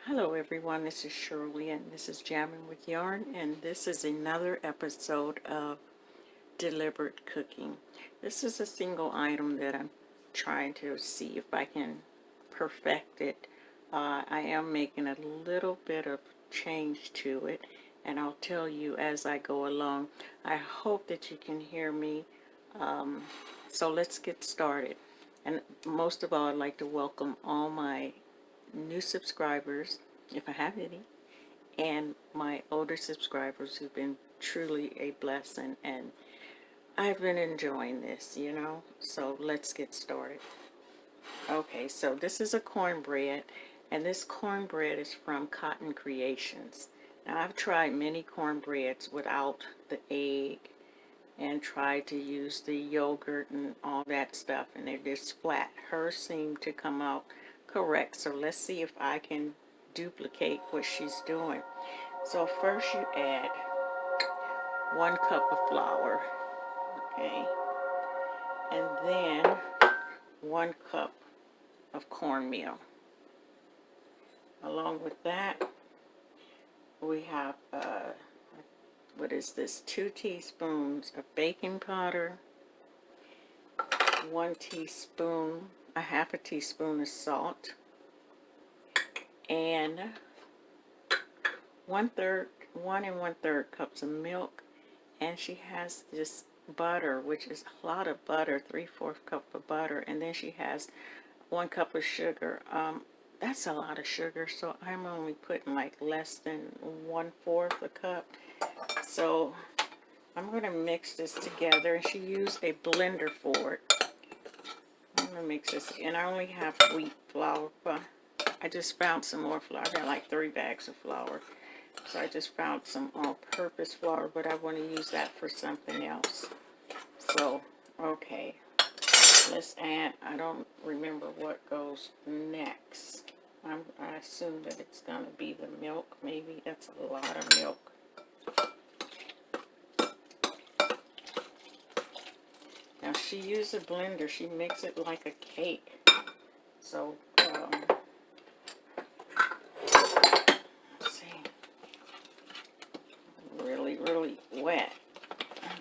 Hello everyone, this is Shirley and this is Jamming with Yarn, and this is another episode of Deliberate Cooking. This is a single item that I'm trying to see if I can perfect it. I am making a little bit of change to it, and I'll tell you as I go along. I hope that you can hear me. So let's get started. And most of all, I'd like to welcome all my new subscribers, if I have any, and my older subscribers who've been truly a blessing, and I've been enjoying this. So let's get started. Okay, so this is a cornbread, and this cornbread is from Cotton Creations. Now, I've tried many cornbreads without the egg and tried to use the yogurt and all that stuff, and they're just flat. Hers seem to come out correct, so let's see if I can duplicate what she's doing. So first you add 1 cup of flour, okay, and then 1 cup of cornmeal. Along with that, we have what is this, 2 teaspoons of baking powder, 1 teaspoon, a half a teaspoon of salt, and 1 and 1/3 cups of milk. And she has this butter, which is a lot of butter, 3/4 cup of butter, and then she has 1 cup of sugar. That's a lot of sugar, so I'm only putting like less than 1/4 a cup. So I'm going to mix this together, and she used a blender for it. I'm going to mix this, and I only have wheat flour, but I just found some more flour. I got like 3 bags of flour, so I just found some all-purpose flour, but I want to use that for something else. So, okay, let's add, I don't remember what goes next. I assume that it's going to be the milk, maybe. That's a lot of milk. Now, she used a blender. She makes it like a cake. So, let's see. Really, really wet.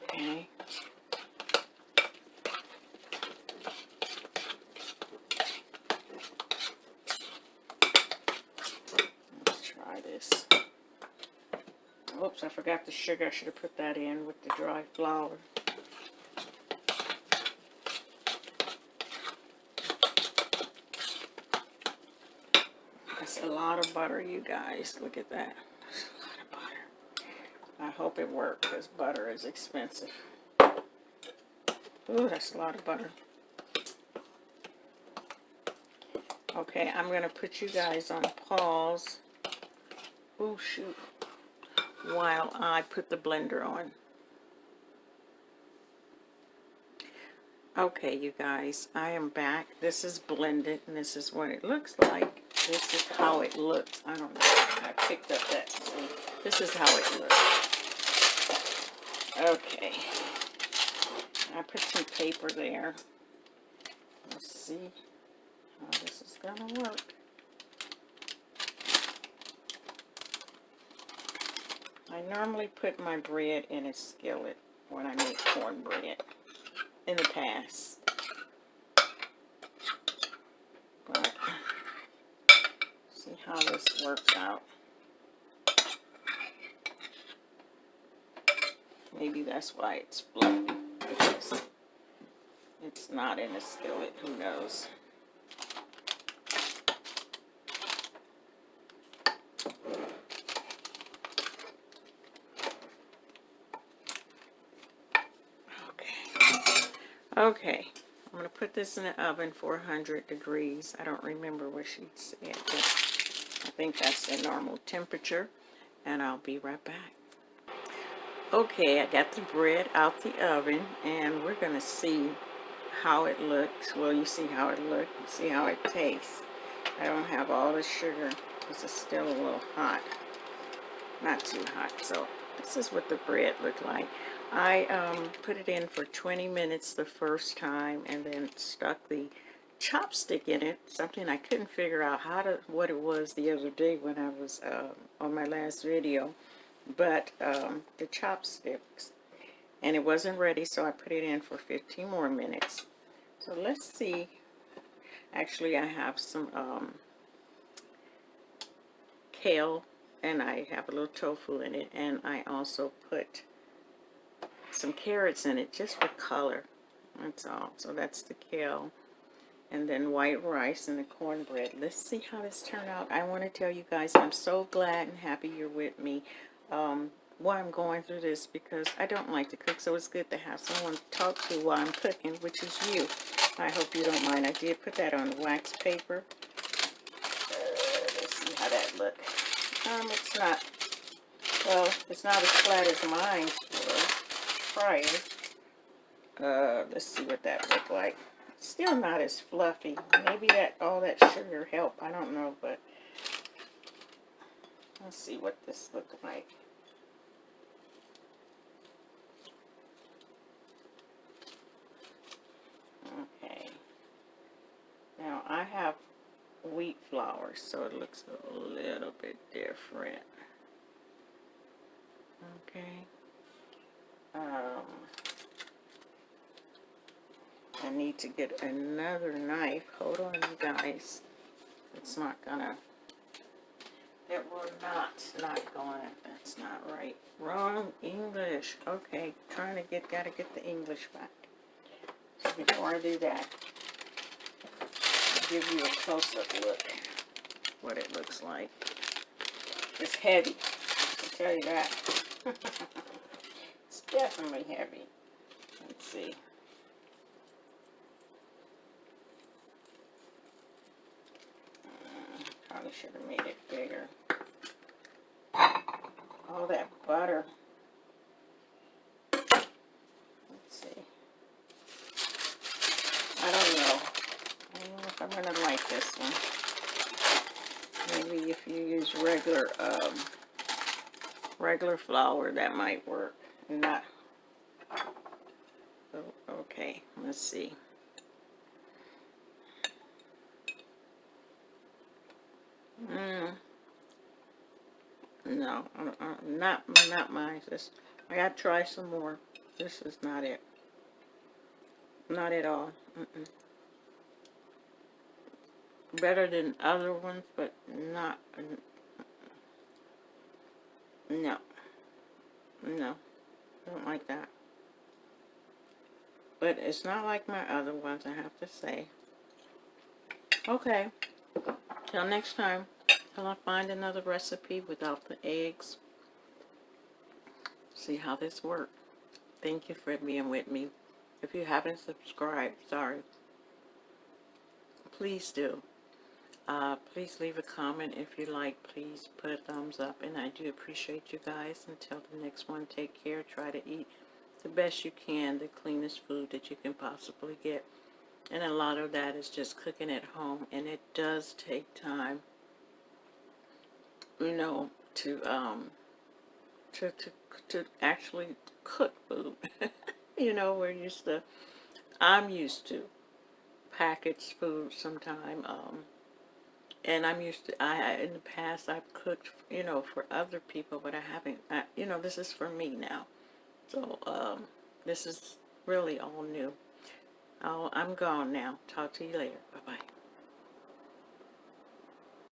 Okay. Let's try this. Oops, I forgot the sugar. I should have put that in with the dry flour. That's a lot of butter, you guys. Look at that. That's a lot of butter. I hope it worked, because butter is expensive. Ooh, that's a lot of butter. Okay, I'm going to put you guys on pause. Oh, shoot. While I put the blender on. Okay, you guys, I am back. This is blended, and this is what it looks like. This is how it looks. I don't know. I picked up that. See, this is how it looks. Okay. I put some paper there. Let's see how this is going to work. I normally put my bread in a skillet when I make cornbread in the past. But see how this works out. Maybe that's why it's fluffy, because it's not in a skillet. Who knows? Okay, I'm going to put this in the oven for 100 degrees. I don't remember what she said, but I think that's the normal temperature, and I'll be right back. Okay, I got the bread out the oven, and we're going to see how it looks. Well, you see how it looks. You see how it tastes. I don't have all the sugar because it's still a little hot. Not too hot, so this is what the bread looked like. I put it in for 20 minutes the first time, and then stuck the chopstick in it, something I couldn't figure out what it was the other day when I was on my last video, but the chopsticks, and it wasn't ready, so I put it in for 15 more minutes. So let's see. Actually, I have some kale, and I have a little tofu in it, and I also put some carrots in it just for color. That's all. So that's the kale, and then white rice and the cornbread. Let's see how this turned out. I want to tell you guys I'm so glad and happy you're with me while I'm going through this, because I don't like to cook, so it's good to have someone to talk to while I'm cooking, which is you. I hope you don't mind. I did put that on the wax paper. Let's see how that looks. It's not, well, it's not as flat as mine was prior. Let's see what that looked like. Still not as fluffy. Maybe all that sugar helped. I don't know, but let's see what this looked like. Okay. Now I have wheat flour, so it looks a little bit different. Okay. I need to get another knife. Hold on, you guys. It's not gonna. It will not going. That's not right. Wrong English. Okay, gotta get the English back. So before I do that, I'll give you a close-up look what it looks like. It's heavy, I'll tell you that. It's definitely heavy. Let's see. Probably should have made it bigger. All that butter. Let's see. I don't know if I'm gonna like this one. Maybe if you use regular flour, that might work. Not. Okay, let's see. No, not mine. I gotta try some more. This is not it. Not at all. Better than other ones, but not. No, don't like that. But it's not like my other ones, I have to say. Okay, till next time. Till I find another recipe without the eggs. See how this works. Thank you for being with me. If you haven't subscribed, sorry. Please do. Please leave a comment if you like. Please put a thumbs up. And I do appreciate you guys. Until the next one, take care. Try to eat the best you can, the cleanest food that you can possibly get. And a lot of that is just cooking at home. And it does take time, you know, to actually cook food. You know, I'm used to packaged food sometime. And I'm used to, in the past I've cooked, you know, for other people, but I haven't, you know, this is for me now. So, this is really all new. I'm gone now. Talk to you later. Bye-bye.